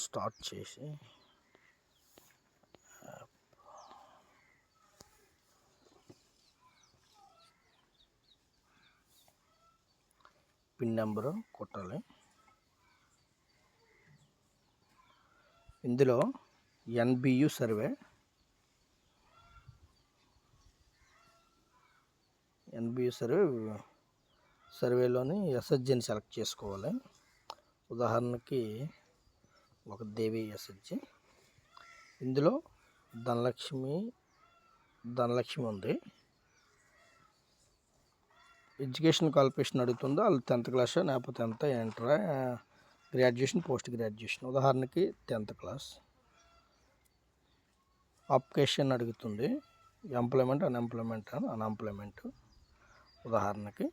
Start చేసి pin number కొట్టాలి. ఇందులో ఎన్బియు సర్వేలోని ఎస్హెచ్జిని సెలెక్ట్ చేసుకోవాలి. ఉదాహరణకి ఒక దేవి ఎస్హెచ్జి. ఇందులో ధనలక్ష్మి ఉంది. ఎడ్యుకేషన్ క్వాలిఫికేషన్ అడుగుతుందో వాళ్ళు 10th క్లాస్ లేకపోతే ఎంత ఇంటర్, గ్రాడ్యుయేషన్, పోస్ట్ గ్రాడ్యుయేషన్. ఉదాహరణకి 10th క్లాస్. ఆప్కేషన్ అడుగుతుంది, ఎంప్లాయ్మెంట్, అన్ఎంప్లాయ్మెంట్. ఉదాహరణకి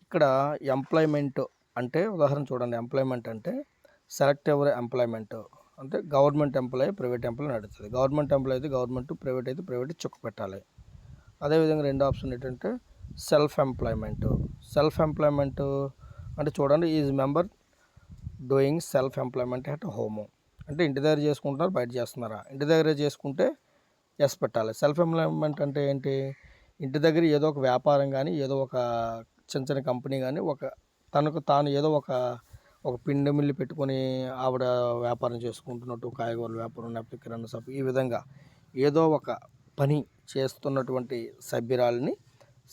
ఇక్కడ ఎంప్లాయ్మెంట్ అంటే ఉదాహరణ చూడండి. ఎంప్లాయ్మెంట్ అంటే సెలెక్ట్ ఎవర్ ఎంప్లాయ్మెంట్ అంటే గవర్నమెంట్ ఎంప్లాయీ, ప్రైవేట్ ఎంప్లాయీ నడుస్తుంది. గవర్నమెంట్ ఎంప్లాయీ అయితే గవర్నమెంట్, ప్రైవేట్ అయితే ప్రైవేట్ చుక్క పెట్టాలి. అదేవిధంగా రెండో ఆప్షన్ ఏంటంటే సెల్ఫ్ ఎంప్లాయ్మెంట్ అంటే చూడండి, is member doing self employment at home అంటే ఇంటి దగ్గర చేసుకుంటున్నారు, బయట చేస్తున్నారా? ఇంటి దగ్గర చేసుకుంటే ఎస్ పెట్టాలి. సెల్ఫ్ ఎంప్లాయ్మెంట్ అంటే ఏంటి? ఇంటి దగ్గర ఏదో ఒక వ్యాపారం కానీ, ఏదో ఒక చిన్న కంపెనీ కానీ, తనకు తాను ఏదో ఒక పిండి మిల్లు పెట్టుకొని ఆవిడ వ్యాపారం చేసుకుంటున్నట్టు, కాయగూరల వ్యాపారం, లేకపోతే కిరాణా షాప్, ఈ విధంగా ఏదో ఒక పని చేస్తున్నటువంటి సభ్యురాలని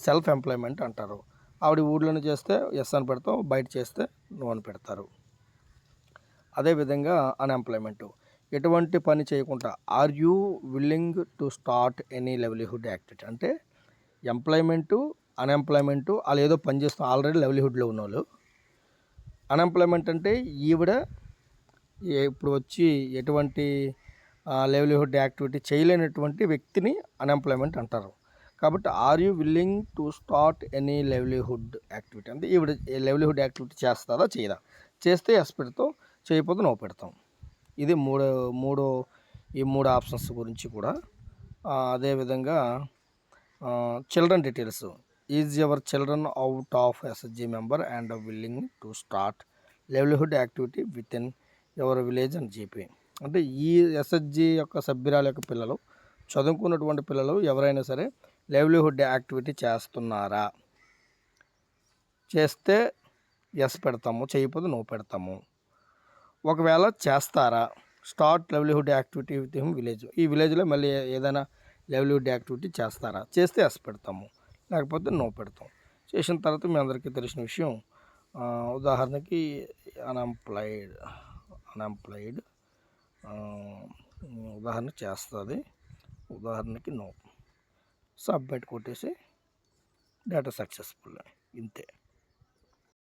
సెల్ఫ్ ఎంప్లాయ్మెంట్ అంటారు. ఆవిడ ఊళ్ళోనే చేస్తే ఎస్ అని పెడతాం, బయట చేస్తే నో అని పెడతారు. అదేవిధంగా అన్ఎంప్లాయ్మెంట్, ఎటువంటి పని చేయకుండా are you willing to start any livelihood activity అంటే ఎంప్లాయ్మెంటు, అన్ఎంప్లాయ్మెంటు వాళ్ళు ఏదో పని చేస్తున్న ఆల్రెడీ లైవ్లీహుడ్లో ఉన్నవాళ్ళు. అన్ఎంప్లాయ్మెంట్ అంటే ఈవిడ ఇప్పుడు వచ్చి ఎటువంటి లైవ్లీహుడ్ యాక్టివిటీ చేయలేనటువంటి వ్యక్తిని అన్ఎంప్లాయ్మెంట్ అంటారు. కాబట్టి are you willing to start any livelihood activity అంటే ఈవిడ లైవ్లీహుడ్ యాక్టివిటీ చేస్తారా, చేయదా? చేస్తే ఎస్ పెడతాం, చేయకపోతే నో పెడతాం. ఇది ఈ మూడు ఆప్షన్స్ గురించి కూడా. అదేవిధంగా children details. Is your children out of SHG member and willing to start livelihood activity with in your village అని చెప్పి అంటే ఈ ఎస్హెచ్జి యొక్క సభ్యురాల యొక్క పిల్లలు, చదువుకున్నటువంటి పిల్లలు ఎవరైనా సరే లైవ్లీహుడ్ యాక్టివిటీ చేస్తున్నారా? చేస్తే ఎస్ పెడతాము, చేయకపోతే నో పెడతాము. ఒకవేళ చేస్తారా, start livelihood activity with him village, ఈ విలేజ్లో మళ్ళీ ఏదైనా లైవ్లీహుడ్ యాక్టివిటీ చేస్తారా? చేస్తే ఎస్ పెడతాము, లేకపోతే నో పెడతాం. చేసిన తర్వాత మీ అందరికీ తెలిసిన విషయం, ఉదాహరణకి అన్ఎంప్లాయిడ్ ఉదాహరణ చేస్తుంది, ఉదాహరణకి నో. సబ్మిట్ కొట్టేసి డేటా సక్సెస్ఫుల్. ఇంతే.